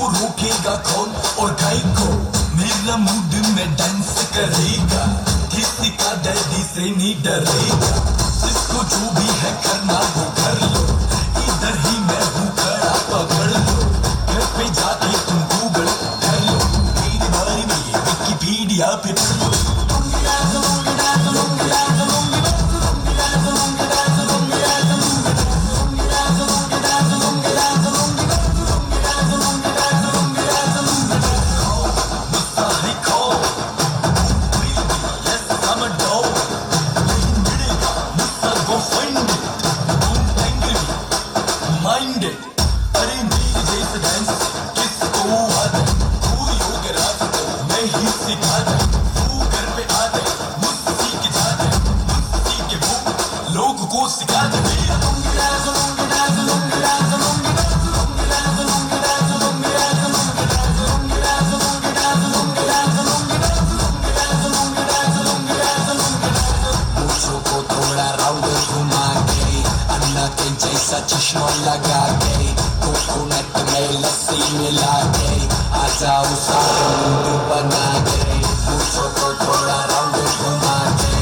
इसको रोकेगा कौन और गाय को मेरा मूड में डांस करेगा किसी का डैडी से नहीं डरेगा जिसको जो भी है करना वो कर लो इधर ही मैं हूँ खड़ा पकड़ लो घर पे जाके तुम गूगल कर लो मेरी बारी में ये विकिपीडिया पे पढ़ लो चश्मा लगा के कोकोनट में लस्सी मिला के आ जाओ सारे मूड बना के पूछो को थोड़ा राउंड घुमा के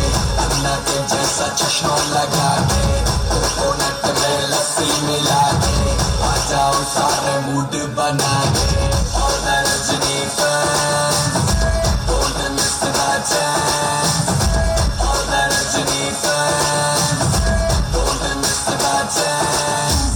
अन्ना के जैसा चश्मा लगा के कोकोनट में लस्सी मिला के आ जाओ सारे मूड बना के और Rajni fans golden Mr. Chance और Rajni fans golden Mr. Chance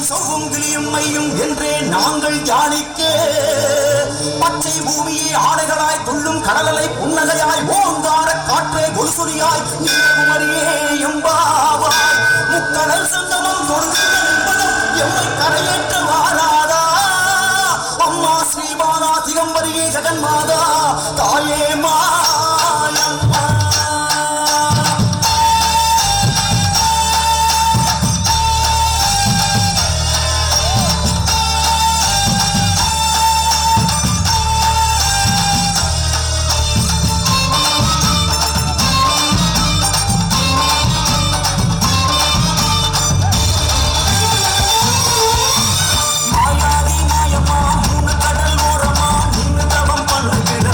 சௌவும் கிளியும் மையும் என்றே நாங்கள் தியானிக்க பச்சை பூமியை ஆடைகளாய் துள்ளும் கடலை புன்னகையாய் ஓங்கார காற்றே குல்சுரியாய் நீலகுமரியே எம்பாவாய் முக்கடல் சங்கமம் தொடுகின்ற எம்மை கரையேற்ற வாராதா அம்மா ஸ்ரீமாதா திகம்பரியே ஜெகன்மாதா தாயே மாயம்மா மூணு கடல் ஓரமா நின்று தவம் பண்ணுகிற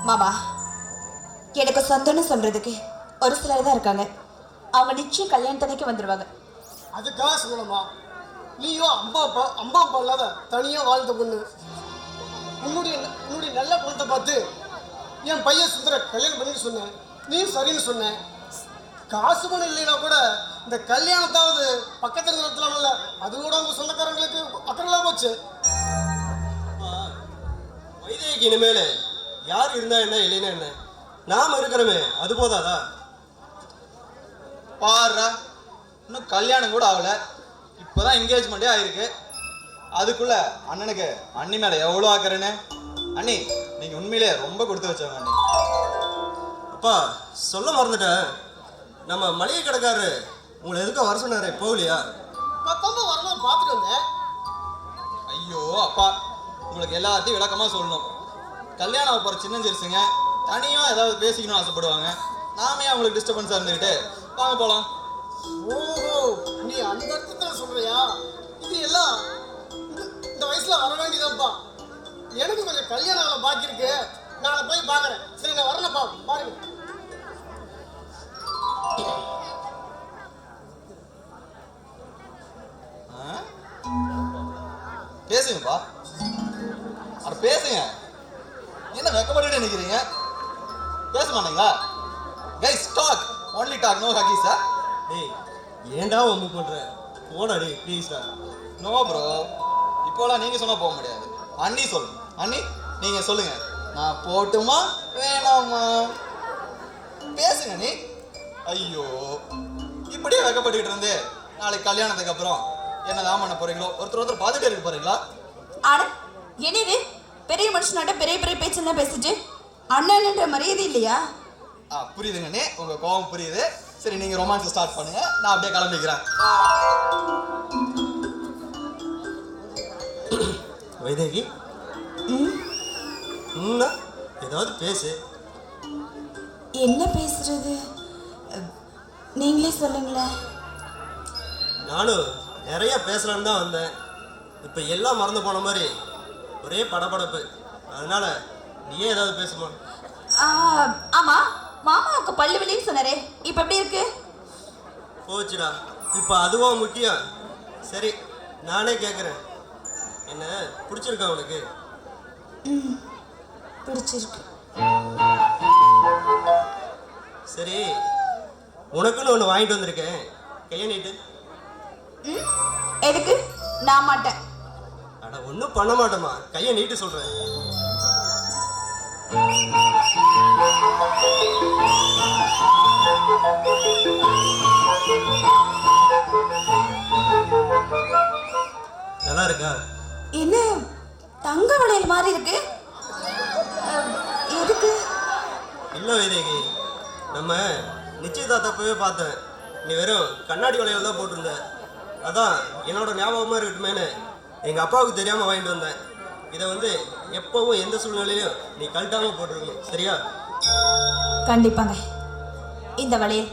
மாமா, எனக்கு சொந்தம்னு சொல்றதுக்கு ஒரு சிலர் தான் இருக்காங்க. அவங்க நிச்சயம் கல்யாணத்தனைக்கு வந்துடுவாங்க. அதுக்காக சொல்லணுமா? நீயோ அம்மா அப்பா இல்லாத தனியாக வாழ்ந்த பொண்ணு. உன்னுடைய நல்ல குணத்தை பார்த்து என் பையன் சுந்தர கல்யாணம் பண்ணிட்டு சொன்னேன். நீ சரின்னு சொன்னேன். காசு பணம் இல்லைன்னா கூட இந்த கல்யாணத்தாவது பக்கத்தில் நடத்தலாம்ல. அது கூட அவங்க சொந்தக்காரங்களுக்கு அக்கறைலாம் போச்சு. வைதேகி இனிமேல் யார் இருந்தா என்ன இல்லைன்னா என்ன, நாம இருக்கிறோமே அது போதாதா? பாடுறா, இன்னும் கல்யாணம் கூட ஆகலை, இப்போதான் என்கேஜ்மெண்ட்டே ஆகிருக்கு. அதுக்குள்ள அண்ணனுக்கு அண்ணி மேலே எவ்வளோ ஆக்குறேன்னு. அண்ணி, நீங்கள் உண்மையிலே ரொம்ப கொடுத்து வச்சவங்க அண்ணி. அப்பா சொல்ல மறந்துட்டேன், நம்ம மளிகை கடைக்காரரு உங்களை எதுக்க வர சொன்னாரு, போகலையா? வரலாம் பார்த்துட்டு வந்தேன். ஐயோ அப்பா, உங்களுக்கு எல்லாத்தையும் விளக்கமாக சொல்லணும். கல்யாணம் போகிற சின்ன சிறுசுங்க தனியாக ஏதாவது பேசிக்கணும்னு ஆசைப்படுவாங்க. நாமே அவங்களுக்கு டிஸ்டர்பன்ஸாக இருந்துக்கிட்டு வாங்க போகலாம். ஓஹோ, நீ அந்த அர்த்தத்துல சொல்றியா? இது எல்லாம் இந்த வயசுல வர வேண்டியதான்ப்பா. எனக்கு கொஞ்சம் கல்யாண வேலை பாக்கி இருக்கு, நான் போய் பார்க்கறேன். சரி, நான் வரலப்பா, பாருங்க. பேசுங்கப்பா, அட பேசுங்க. என்ன வெக்கப்பட்டு நிற்கிறீங்க? பேச மாட்டீங்களா? Guys talk, only talk, no huggies. டேய் ஏன்டா ஒம்பு பண்ற? போடா டேய் ப்ளீஸ்டா. நோ ப்ரோ, இப்போலாம் நீங்கள் சொன்னால் போக முடியாது. அண்ணி சொல்லுங்க. அண்ணி நீங்கள் சொல்லுங்க, நான் போட்டுமா வேணாமா? பேசுங்க நீ. ஐயோ, இப்படியே வெக்கப்பட்டுக்கிட்டு இருந்து நாளைக்கு கல்யாணத்துக்கு அப்புறம் என்னதான் பண்ண போறீங்களோ? ஒருத்தர் பார்த்துட்டே இருக்க போறீங்களா? ஆட என்னது பெரிய மனுஷனாட்ட பெரிய பெரிய பேச்செல்லாம் பேசிட்டு அண்ணன்ற மரியாதை இல்லையா? புரியுதுங்க அண்ணே, உங்க கோவம் புரியுது. சரி, நீங்க ரொமான்ஸ் ஸ்டார்ட் பண்ணுங்க, நான் அப்படியே கிளம்பிக்கிறேன். வைதேகி, ஏதாவது பேசு. என்ன பேசுறது? நீங்களே சொல்லுங்களேன். நானும் நிறைய பேசலான்னு தான் வந்தேன். இப்போ எல்லாம் மறந்து போன மாதிரி ஒரே படபடப்பு. அதனால நீயே ஏதாவது பேசுமா? ஆமா, மாமாவுக்கு பல்லு வலின்னு சொன்னாரே, இப்போ எப்படி இருக்கு? போச்சுடா, இப்போ அதுவும் முக்கியம். சரி, நானே கேட்குறேன், என்ன பிடிச்சிருக்கா உனக்கு? பிடிச்சிருக்கு. சரி, உனக்குன்னு ஒன்று வாங்கிட்டு வந்திருக்கேன், கையை நீட்டு. எதுக்கு? நான் மாட்டேன். அட ஒன்றும் பண்ண மாட்டேம்மா, கையை நீட்டு சொல்கிறேன். நல்லா இருக்கா? என்ன தங்க வளையல் மாதிரி இருக்கு? எதுக்கு? இல்லை வைதேகி, நம்ம நிச்சயதார்த்தப்பவே பார்த்தேன், நீ வெறும் கண்ணாடி வளையல் தான் போட்டிருந்த. அதான் என்னோட ஞாபகமாக இருக்கட்டுமேனு எங்கள் அப்பாவுக்கு தெரியாமல் வாங்கிட்டு வந்தேன். இதை வந்து எப்பவும் எந்த சூழ்நிலையும் நீ கழட்டாமல் போட்டிருக்கணும், சரியா? கண்டிப்பாங்க. இந்த வளையல்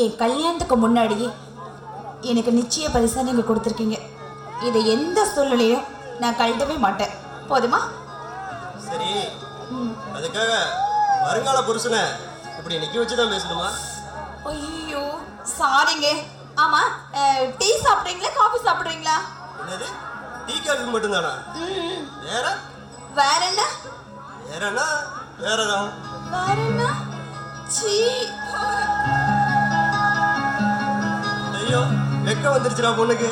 என் கல்யாணத்துக்கு முன்னாடியே எனக்கு நிச்சய பரிசா நீங்கள் கொடுத்துருக்கீங்க. இதை எந்த சூழ்நிலையும் நான் கழட்டவே மாட்டேன். போதுமா? சரி, அதுக்காக வருங்கால புருஷனை இப்படி நிற்க வச்சு தான் பேசணுமா? ஐயோ சாரிங்க. ஆமா, டீ சாப்பிட்றீங்களா காஃபி சாப்பிட்றீங்களா? என்னது, டீ காஃபி மட்டும்தானா? வேற வேற என்ன? வேறனா வேறதான். வேற என்ன? சீ, ஐயோ வெக்கம் வந்துருச்சுடா பொண்ணுக்கு.